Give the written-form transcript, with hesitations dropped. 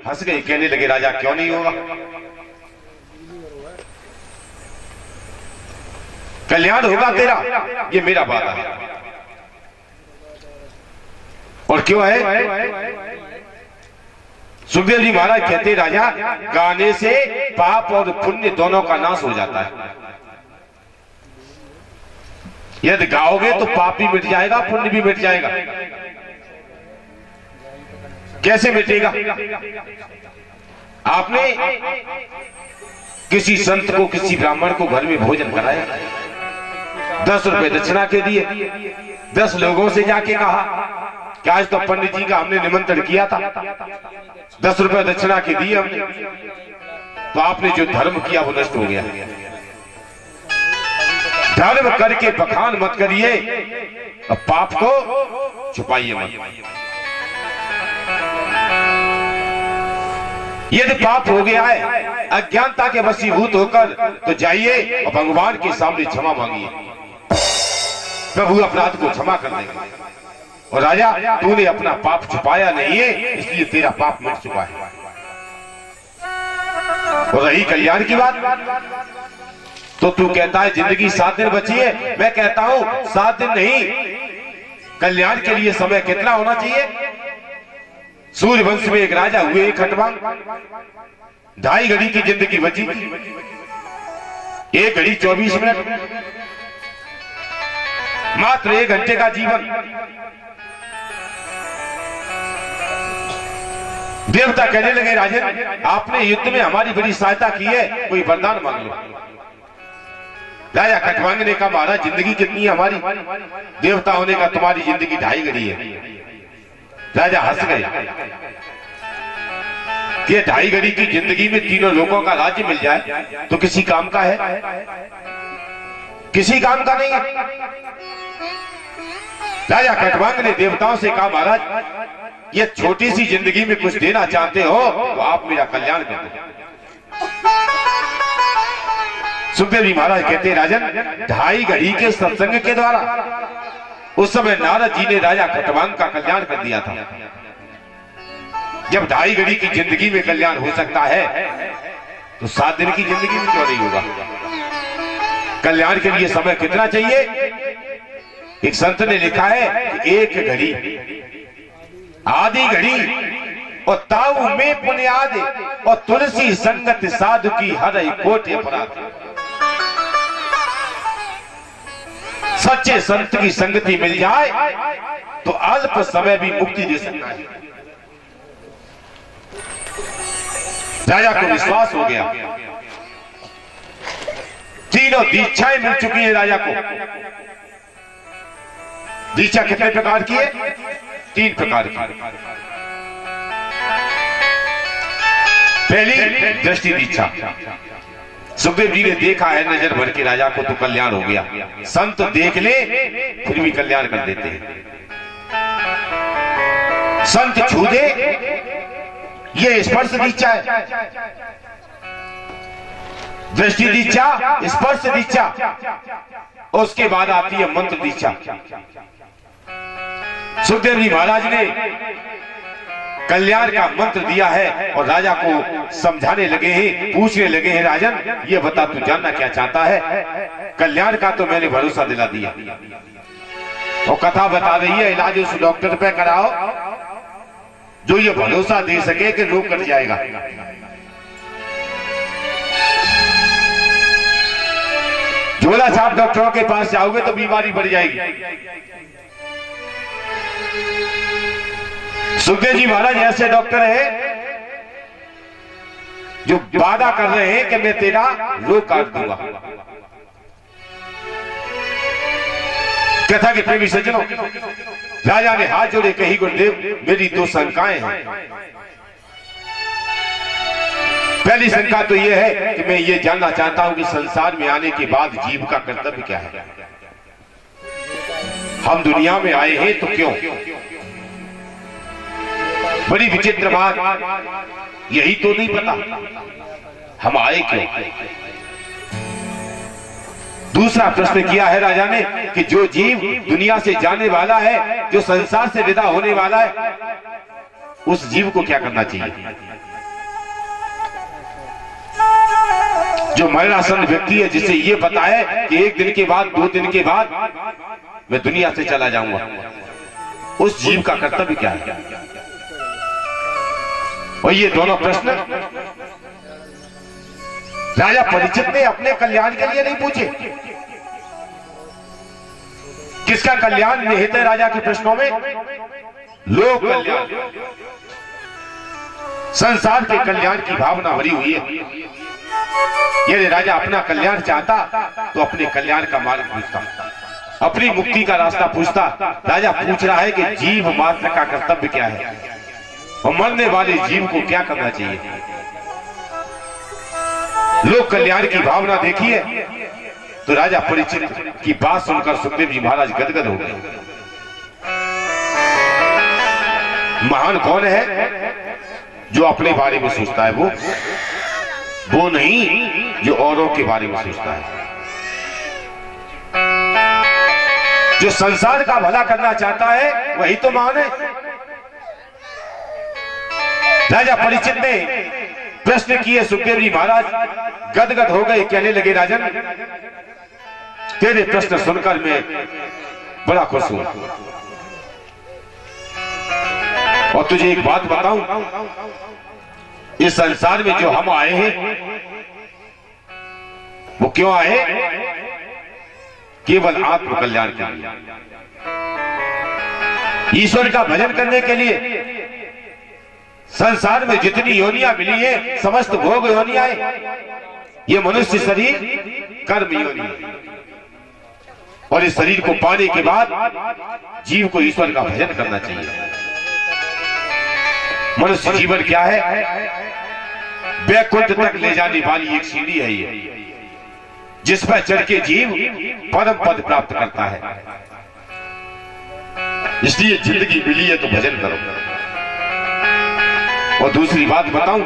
हंस गए, कहने लगे राजा क्यों नहीं होगा, कल्याण होगा तेरा, ये मेरा वादा है। और क्यों है? सुखदेव जी महाराज कहते राजा, गाने से पाप और पुण्य दोनों का नाश हो जाता है। यदि गाओगे तो पाप भी मिट जाएगा, पुण्य भी मिट जाएगा। कैसे मिटेगा? आपने किसी संत को, किसी ब्राह्मण को घर में भोजन कराया, 10 रुपए दक्षिणा के दिए, 10 लोगों से जाके कहा कि आज तो पंडित जी का हमने निमंत्रण किया था, 10 रुपए दक्षिणा के दिए हमने, तो आपने जो धर्म किया वो नष्ट हो गया। धर्म करके बखान मत करिए, और पाप को छुपाइए मत। यदि पाप हो गया है अज्ञानता के वशीभूत होकर, तो जाइए और भगवान के सामने क्षमा मांगिए, प्रभु अपराध को क्षमा कर देंगे। और राजा, तूने अपना पाप छुपाया नहीं है, इसलिए तेरा पाप मिट चुका है। और रही कल्याण की बात, तो तू कहता है जिंदगी 7 दिन बची है, मैं कहता हूं 7 दिन नहीं, कल्याण के लिए समय कितना होना चाहिए? सूर्य वंश में एक राजा हुए, एक खटवांग, 2.5 घड़ी की जिंदगी बची, 1 घड़ी 24 मिनट, मात्र 1 घंटे का जीवन। देवता कहने लगे राजन, आपने युद्ध में हमारी बड़ी सहायता की है, कोई वरदान मांग लो। राजा खटवांग ने कहा, महाराज जिंदगी कितनी है हमारी? देवताओं ने कहा, तुम्हारी जिंदगी 2.5 घड़ी है। राजा हंस गए कि 2.5 घड़ी की जिंदगी में तीनों लोगों का राज्य मिल जाए तो किसी काम का है? किसी काम का नहीं है। राजा खटवांग ने देवताओं से कहा, महाराज ये छोटी सी जिंदगी में कुछ देना चाहते हो तो आप मेरा कल्याण कर दो। सुखदेव जी महाराज कहते, राजन 2.5 घड़ी के सत्संग के द्वारा उस समय नारद जी ने राजा खटवांग का कल्याण कर दिया था। जब 2.5 घड़ी की जिंदगी में कल्याण हो सकता है तो 7 दिन की जिंदगी में क्यों नहीं होगा? कल्याण के लिए समय कितना चाहिए? एक संत ने लिखा है कि 1 घड़ी, आधी घड़ी और ताऊ में पुण्याद, और तुलसी संगत साधु की हर कोटि अपराध। सच्चे संत की संगति मिल जाए तो अल्प समय भी मुक्ति दे सकता है। राजा को विश्वास हो गया, तीनों दीक्षाएं मिल चुकी हैं राजा को। दीक्षा कितने प्रकार की है? 3 प्रकार की। पहली दृष्टि दीक्षा, सुखदेव जी ने देखा है नजर भर के राजा को तो कल्याण हो गया। संत देख ले फिर भी कल्याण कर देते हैं। संत छू दे, ये स्पर्श दीक्षा है। दृष्टि दीक्षा, स्पर्श दीक्षा, उसके बाद आती है मंत्र दीक्षा। सुखदेव जी महाराज ने कल्याण का मंत्र दिया है और राजा को समझाने लगे हैं, पूछने लगे हैं, राजन ये बता तू जानना क्या चाहता है? कल्याण का तो मैंने भरोसा दिला दिया, और कथा बता रही है इलाज उस डॉक्टर पे कराओ जो ये भरोसा दे सके कि रोग कट जाएगा। झोला छाप डॉक्टरों के पास जाओगे तो बीमारी बढ़ जाएगी। सुखदेव जी महाराज ऐसे डॉक्टर हैं जो वादा कर रहे हैं कि मैं तेरा रोग काट दूंगा। कथा के प्रेमी सज्जनों, राजा ने हाथ जोड़े, कही गुरुदेव मेरी 2 शंकाएं हैं। पहली शंका तो यह है कि मैं ये जानना चाहता हूं कि संसार में आने के बाद जीव का कर्तव्य क्या है? हम दुनिया में आए हैं तो क्यों? बड़ी विचित्र बात, यही तो नहीं पता हम आए क्यों। दूसरा प्रश्न किया है राजा ने कि जो जीव दुनिया से जाने वाला है, जो संसार से विदा होने वाला है, उस जीव को क्या करना चाहिए? जो मरणासन व्यक्ति है, जिसे ये बताए कि 1 दिन के बाद 2 दिन के बाद मैं दुनिया से चला जाऊंगा, उस जीव का कर्तव्य क्या है? और ये दोनों प्रश्न राजा परीक्षित ने अपने कल्याण के लिए नहीं पूछे। किसका कल्याण निहित है राजा के प्रश्नों में? लोक कल्याण, संसार के कल्याण की भावना भरी हुई है। यदि राजा अपना कल्याण चाहता तो अपने कल्याण का मार्ग पूछता, अपनी मुक्ति का रास्ता पूछता। राजा पूछ रहा है कि जीव मात्र का कर्तव्य क्या है और मरने वाले जीव को क्या करना चाहिए। लोक कल्याण की भावना देखिए तो राजा परीक्षित की बात सुनकर सुखदेव जी महाराज गदगद हो गए। महान कौन है? जो अपने बारे में सोचता है, वो नहीं जो औरों के बारे में सोचता है। जो संसार का भला करना चाहता है वही तो महान है। राजा परीक्षित ने प्रश्न किए, सुखदेव जी महाराज गदगद हो गए, कहने लगे राजन, तेरे प्रश्न सुनकर मैं बड़ा खुश हूं। और तुझे एक बात बताऊं, इस संसार में जो हम आए हैं वो क्यों आए? केवल आत्म कल्याण के लिए, ईश्वर का भजन करने के लिए। संसार में जितनी योनियां मिली है समस्त भोग योनियां है। ये मनुष्य शरीर कर्म योनि है और इस शरीर को पाने के बाद जीव को ईश्वर का भजन करना चाहिए। मनुष्य जीवन क्या है? वैकुंठ तक ले जाने वाली एक सीढ़ी है ये, जिस पर चढ़ के जीव परम पद प्राप्त करता है। इसलिए जिंदगी मिली है तो भजन करो। और दूसरी बात बताऊं,